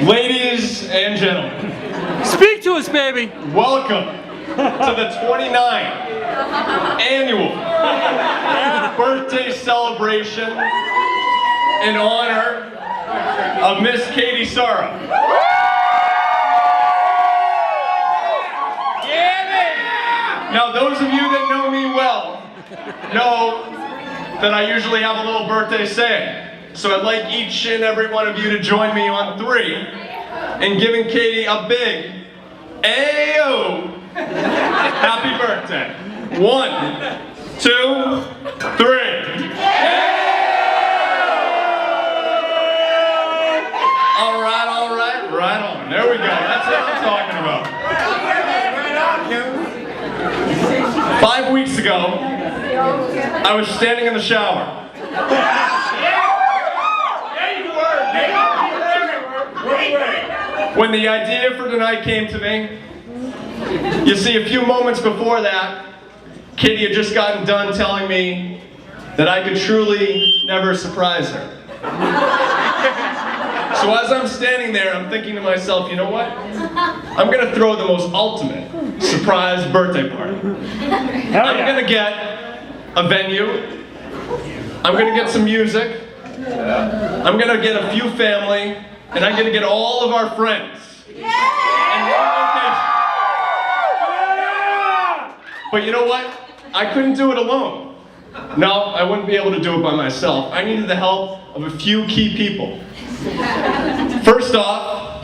Ladies and gentlemen, Speak to us, baby. welcome to the 29th annual birthday celebration in honor of Miss Katie Sara. Now, those of you that know me well know that I usually have a little birthday saying. So I'd like each and every one of you to join me on 3 in giving Katie a big Ayo! Happy birthday. 1, 2, 3. All right on. There we go. That's what I'm talking about. 5 weeks ago, I was standing in the shower. When the idea for tonight came to me, you see, a few moments before that, Katie had just gotten done telling me that I could truly never surprise her. So as I'm standing there, I'm thinking to myself, you know what? I'm gonna throw the most ultimate surprise birthday party. I'm gonna get a venue. I'm gonna get some music. I'm gonna get a few family. And I'm gonna get all of our friends. In one location. But you know what? I couldn't do it alone. No, I wouldn't be able to do it by myself. I needed the help of a few key people. First off,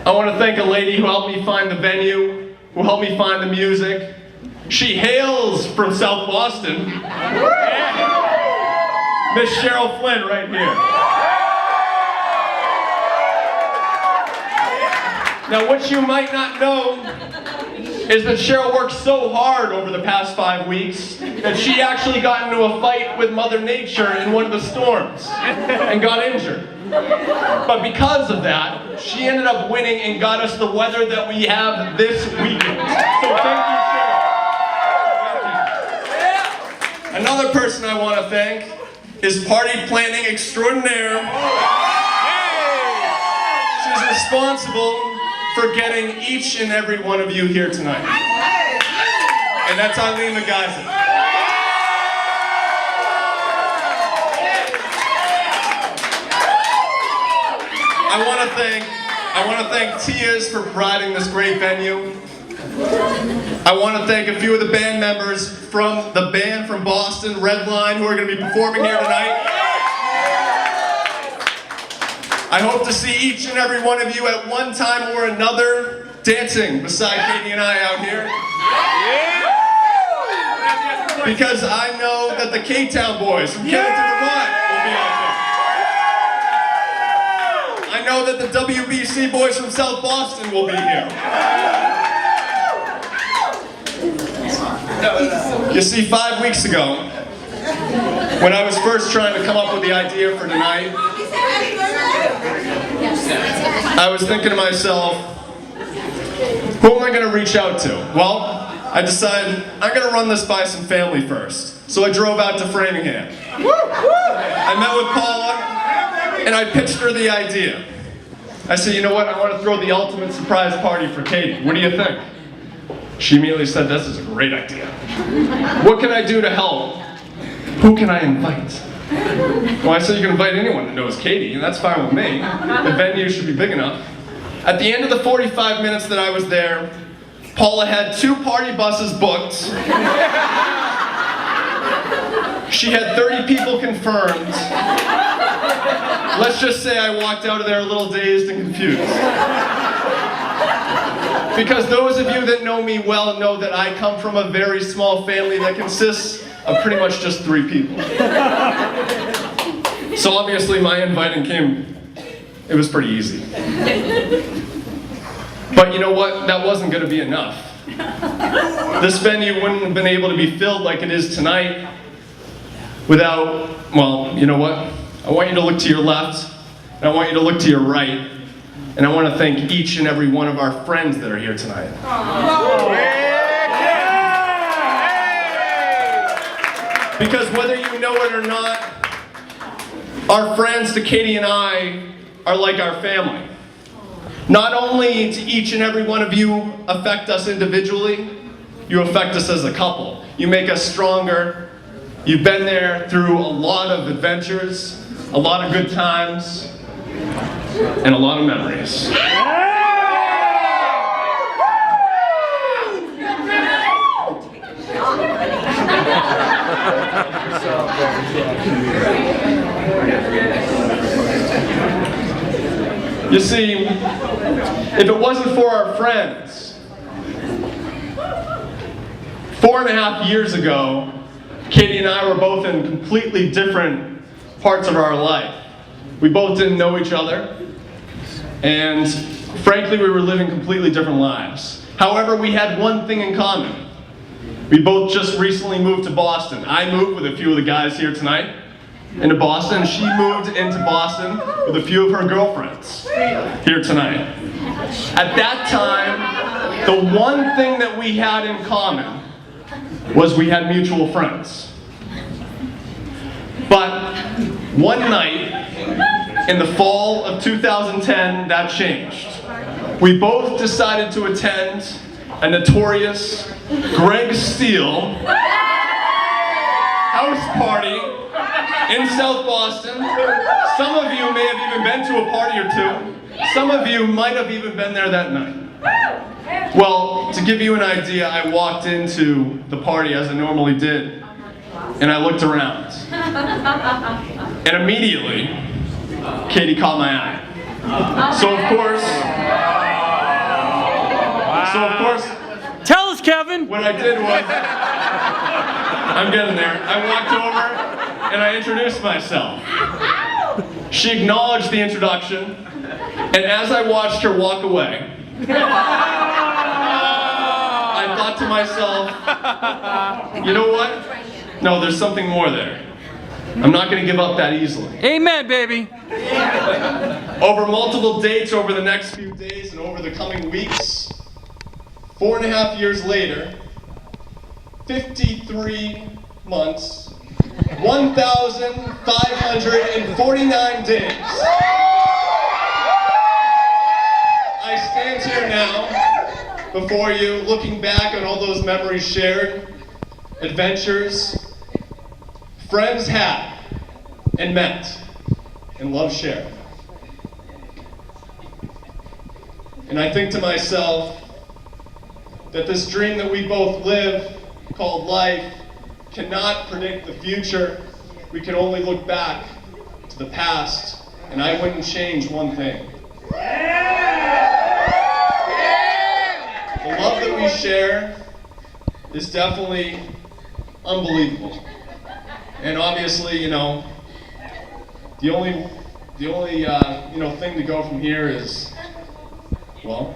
I want to thank a lady who helped me find the venue, who helped me find the music. She hails from South Boston. Miss Cheryl Flynn right here. Now, what you might not know is that Cheryl worked so hard over the past 5 weeks that she actually got into a fight with Mother Nature in one of the storms and got injured. But because of that, she ended up winning and got us the weather that we have this weekend. So thank you, Cheryl. Another person I want to thank is party planning extraordinaire. She's responsible for getting each and every one of you here tonight. And that's Eileen McGuire. I want to thank Tia's for providing this great venue. I want to thank a few of the band members from the band from Boston, Redline, who are going to be performing here tonight. I hope to see each and every one of you at one time or another dancing beside Katie and I out here. Because I know that the K-Town boys from Kennedy to Vermont will be out there. I know that the WBC boys from South Boston will be here. You see, 5 weeks ago, when I was first trying to come up with the idea for tonight, I was thinking to myself, who am I going to reach out to? Well, I decided I'm going to run this by some family first. So I drove out to Framingham. I met with Paula, and I pitched her the idea. I said, you know what, I want to throw the ultimate surprise party for Katie. What do you think? She immediately said, this is a great idea. What can I do to help? Who can I invite? Well, I said you can invite anyone that knows Katie, and that's fine with me. The venue should be big enough. At the end of the 45 minutes that I was there, Paula had 2 party buses booked. She had 30 people confirmed. Let's just say I walked out of there a little dazed and confused. Because those of you that know me well know that I come from a very small family that consists of pretty much just 3 people. So obviously my inviting it was pretty easy. But you know what? That wasn't going to be enough. This venue wouldn't have been able to be filled like it is tonight without, well, you know what? I want you to look to your left, and I want you to look to your right, and I want to thank each and every one of our friends that are here tonight. Because whether you know it or not, our friends to Katie and I are like our family. Not only to each and every one of you affect us individually, you affect us as a couple. You make us stronger. You've been there through a lot of adventures, a lot of good times, and a lot of memories. You see, if it wasn't for our friends, 4.5 years ago, Katie and I were both in completely different parts of our life. We both didn't know each other, and frankly, we were living completely different lives. However, we had one thing in common. We both just recently moved to Boston. I moved with a few of the guys here tonight into Boston, and she moved into Boston with a few of her girlfriends here tonight. At that time, the one thing that we had in common was we had mutual friends. But one night in the fall of 2010, that changed. We both decided to attend a notorious Greg Steele house party in South Boston. Some of you may have even been to a party or two. Some of you might have even been there that night. Well, to give you an idea, I walked into the party as I normally did, and I looked around. And immediately, Katie caught my eye. So of course, Tell us, Kevin. what I did was, I'm getting there. I walked over and I introduced myself. She acknowledged the introduction, and as I watched her walk away, I thought to myself, you know what? No, there's something more there. I'm not going to give up that easily. Amen, baby. Over multiple dates over the next few days and over the coming weeks, 4.5 years later, 53 months, 1,549 days, I stand here now before you looking back on all those memories shared, adventures, friends had and met, and love shared. And I think to myself that this dream that we both live, called life, cannot predict the future. We can only look back to the past, and I wouldn't change one thing. The love that we share is definitely unbelievable. And obviously, the only thing to go from here is, well,